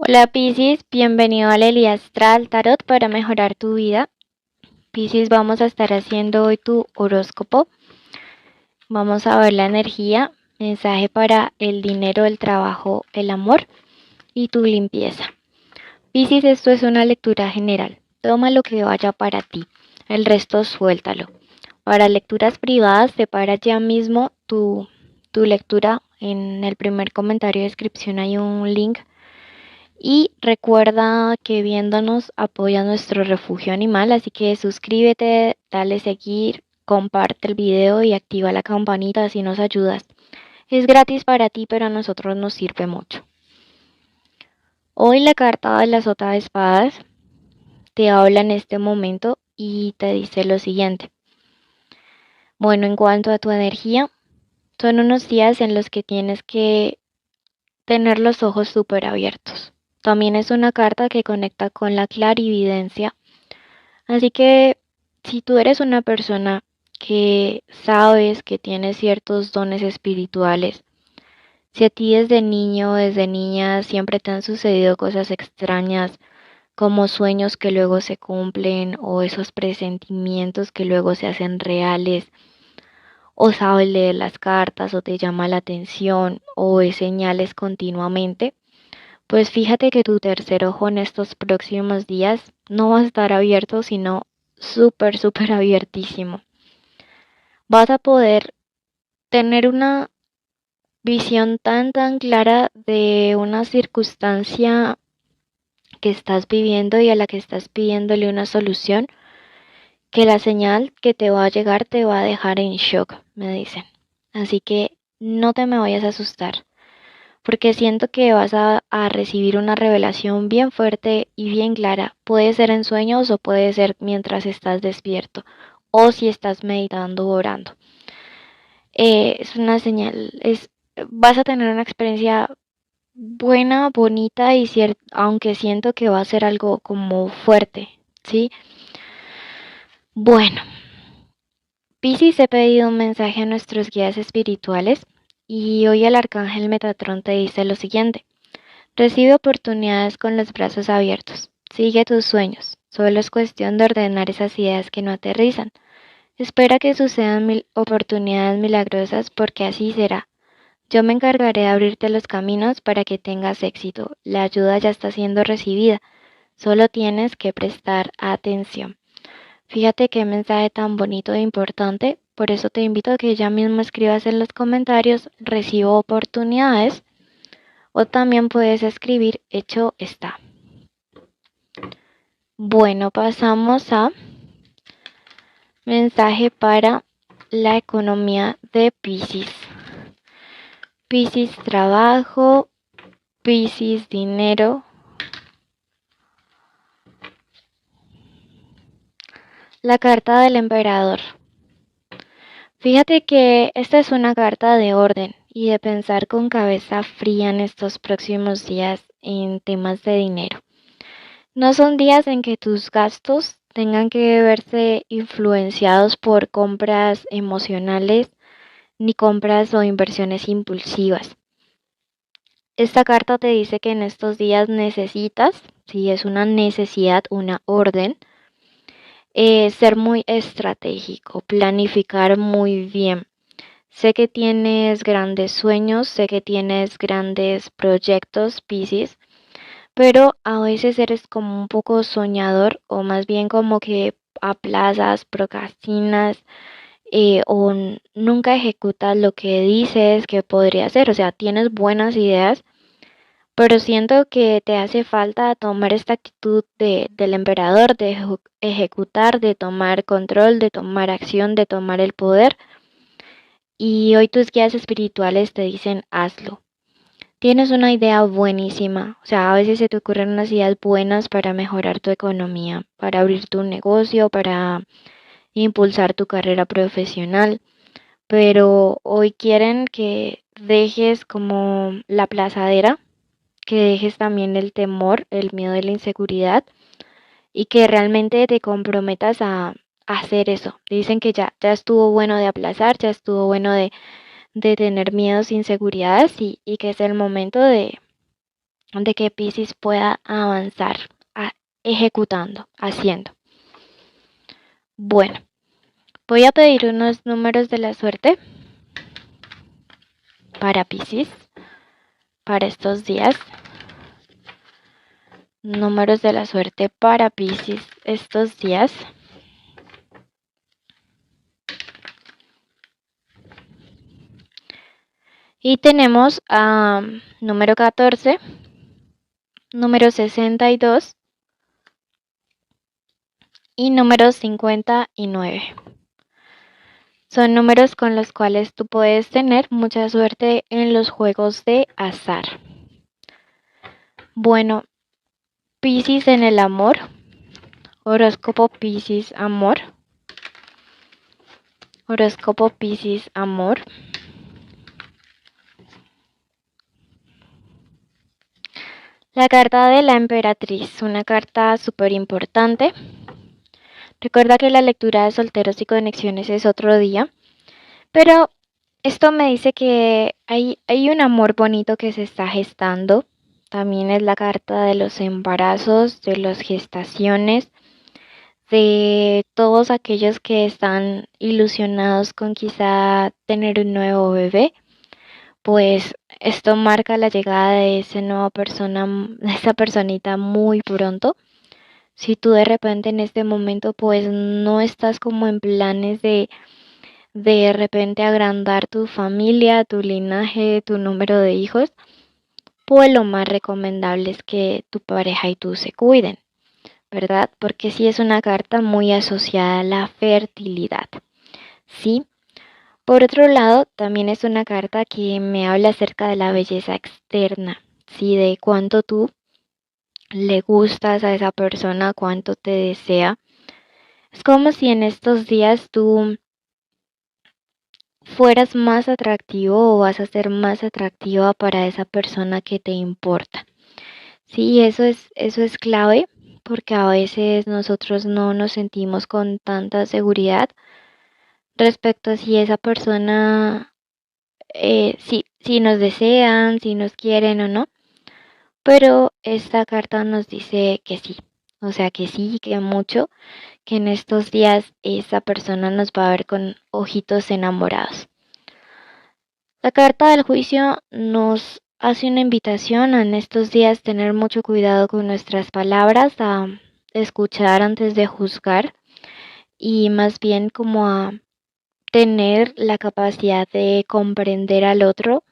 Hola Piscis, bienvenido al Elías Astral Tarot para mejorar tu vida. Piscis, vamos a estar haciendo hoy tu horóscopo. Vamos a ver la energía, mensaje para el dinero, el trabajo, el amor y tu limpieza. Piscis, esto es una lectura general. Toma lo que vaya para ti, el resto suéltalo. Para lecturas privadas, separa ya mismo tu lectura. En el primer comentario de descripción hay un link. Y recuerda que viéndonos apoya nuestro refugio animal, así que suscríbete, dale seguir, comparte el video y activa la campanita si nos ayudas. Es gratis para ti, pero a nosotros nos sirve mucho. Hoy la carta de la sota de espadas te habla en este momento y te dice lo siguiente. Bueno, en cuanto a tu energía, son unos días en los que tienes que tener los ojos súper abiertos. También es una carta que conecta con la clarividencia. Así que si tú eres una persona que sabes que tienes ciertos dones espirituales, si a ti desde niño o desde niña siempre te han sucedido cosas extrañas, como sueños que luego se cumplen o esos presentimientos que luego se hacen reales, o sabes leer las cartas o te llama la atención o ves señales continuamente, pues fíjate que tu tercer ojo en estos próximos días no va a estar abierto, sino súper abiertísimo. Vas a poder tener una visión tan clara de una circunstancia que estás viviendo y a la que estás pidiéndole una solución, que la señal que te va a llegar te va a dejar en shock, me dicen. Así que no te me vayas a asustar, porque siento que vas a recibir una revelación bien fuerte y bien clara. Puede ser en sueños o puede ser mientras estás despierto o si estás meditando o orando. Es una señal, vas a tener una experiencia buena, bonita y aunque siento que va a ser algo como fuerte, ¿sí? Bueno, Piscis, he pedido un mensaje a nuestros guías espirituales y hoy el arcángel Metatrón te dice lo siguiente. Recibe oportunidades con los brazos abiertos. Sigue tus sueños. Solo es cuestión de ordenar esas ideas que no aterrizan. Espera que sucedan oportunidades milagrosas porque así será. Yo me encargaré de abrirte los caminos para que tengas éxito. La ayuda ya está siendo recibida. Solo tienes que prestar atención. Fíjate qué mensaje tan bonito e importante. Por eso te invito a que ya mismo escribas en los comentarios, recibo oportunidades, o también puedes escribir hecho está. Bueno, pasamos a mensaje para la economía de Piscis. Piscis trabajo, Piscis dinero. La carta del emperador. Fíjate que esta es una carta de orden y de pensar con cabeza fría en estos próximos días en temas de dinero. No son días en que tus gastos tengan que verse influenciados por compras emocionales ni compras o inversiones impulsivas. Esta carta te dice que en estos días necesitas, si es una necesidad, una orden, ser muy estratégico, planificar muy bien. Sé que tienes grandes sueños, sé que tienes grandes proyectos, Piscis, pero a veces eres como un poco soñador o más bien como que aplazas, procrastinas o nunca ejecutas lo que dices que podría hacer. O sea, tienes buenas ideas, pero siento que te hace falta tomar esta actitud del emperador, de ejecutar, de tomar control, de tomar acción, de tomar el poder. Y hoy tus guías espirituales te dicen hazlo. Tienes una idea buenísima, o sea, a veces se te ocurren unas ideas buenas para mejorar tu economía, para abrir tu negocio, para impulsar tu carrera profesional, pero hoy quieren que dejes como la plazadera, que dejes también el temor, el miedo de la inseguridad y que realmente te comprometas a hacer eso. Dicen que ya estuvo bueno de aplazar, ya estuvo bueno de tener miedos, inseguridades y que es el momento de que Piscis pueda avanzar ejecutando, haciendo. Bueno, voy a pedir unos números de la suerte para Piscis para estos días. Números de la suerte para Piscis estos días. Y tenemos número 14, número 62 y número 59. Son números con los cuales tú puedes tener mucha suerte en los juegos de azar. Bueno, Piscis en el amor. Horóscopo Piscis amor. Horóscopo Piscis amor. La carta de la emperatriz, una carta súper importante. Recuerda que la lectura de solteros y conexiones es otro día, pero esto me dice que hay un amor bonito que se está gestando. También es la carta de los embarazos, de las gestaciones, de todos aquellos que están ilusionados con quizá tener un nuevo bebé. Pues esto marca la llegada de esa nueva persona, de esa personita muy pronto. Si tú de repente en este momento pues no estás como en planes de repente agrandar tu familia, tu linaje, tu número de hijos, pues lo más recomendable es que tu pareja y tú se cuiden, ¿verdad? Porque sí es una carta muy asociada a la fertilidad, ¿sí? Por otro lado, también es una carta que me habla acerca de la belleza externa, ¿sí? De cuánto tú le gustas a esa persona, cuánto te desea. Es como si en estos días tú fueras más atractivo o vas a ser más atractiva para esa persona que te importa. Sí, eso es clave porque a veces nosotros no nos sentimos con tanta seguridad respecto a si esa persona, si nos desean, si nos quieren o no. Pero esta carta nos dice que sí, o sea que sí, que mucho, que en estos días esa persona nos va a ver con ojitos enamorados. La carta del juicio nos hace una invitación a en estos días tener mucho cuidado con nuestras palabras, a escuchar antes de juzgar y más bien como a tener la capacidad de comprender al otro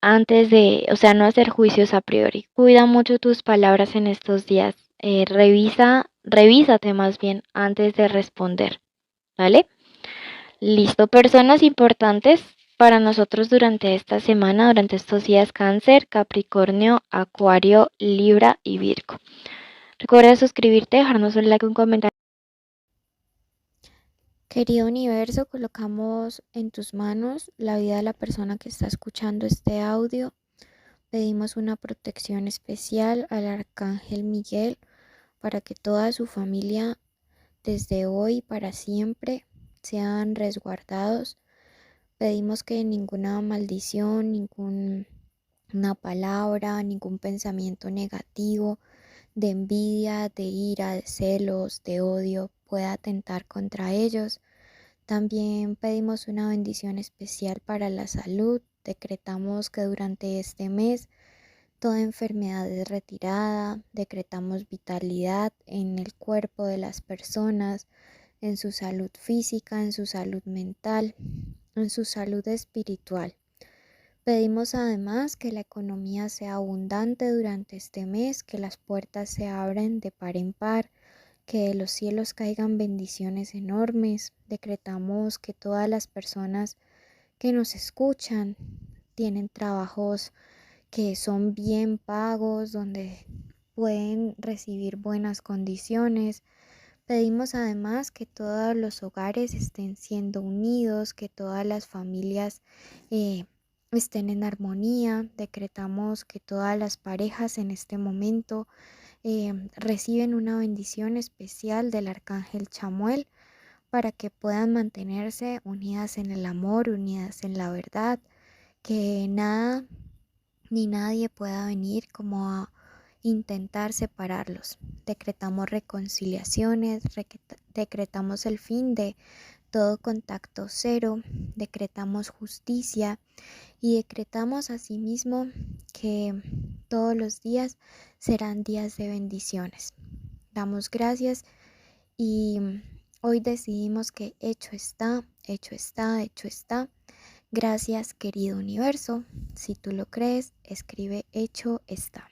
antes de, o sea, no hacer juicios a priori. Cuida mucho tus palabras en estos días. Revísate más bien antes de responder, ¿vale? Listo, personas importantes para nosotros durante esta semana, durante estos días: Cáncer, Capricornio, Acuario, Libra y Virgo. Recuerda suscribirte, dejarnos un like, un comentario. Querido universo, colocamos en tus manos la vida de la persona que está escuchando este audio. Pedimos una protección especial al Arcángel Miguel para que toda su familia desde hoy para siempre sean resguardados. Pedimos que ninguna maldición, ninguna palabra, ningún pensamiento negativo de envidia, de ira, de celos, de odio pueda atentar contra ellos. También pedimos una bendición especial para la salud. Decretamos que durante este mes toda enfermedad es retirada. Decretamos vitalidad en el cuerpo de las personas, en su salud física, en su salud mental, en su salud espiritual. Pedimos además que la economía sea abundante durante este mes, que las puertas se abran de par en par, que de los cielos caigan bendiciones enormes. Decretamos que todas las personas que nos escuchan tienen trabajos que son bien pagos, donde pueden recibir buenas condiciones. Pedimos además que todos los hogares estén siendo unidos, que todas las familias estén en armonía. Decretamos que todas las parejas en este momento reciben una bendición especial del Arcángel Chamuel para que puedan mantenerse unidas en el amor, unidas en la verdad, que nada ni nadie pueda venir como a intentar separarlos. Decretamos reconciliaciones, decretamos el fin de todo contacto cero, decretamos justicia y decretamos asimismo que todos los días serán días de bendiciones. Damos gracias y hoy decidimos que hecho está, hecho está, hecho está. Gracias, querido universo. Si tú lo crees, escribe hecho está.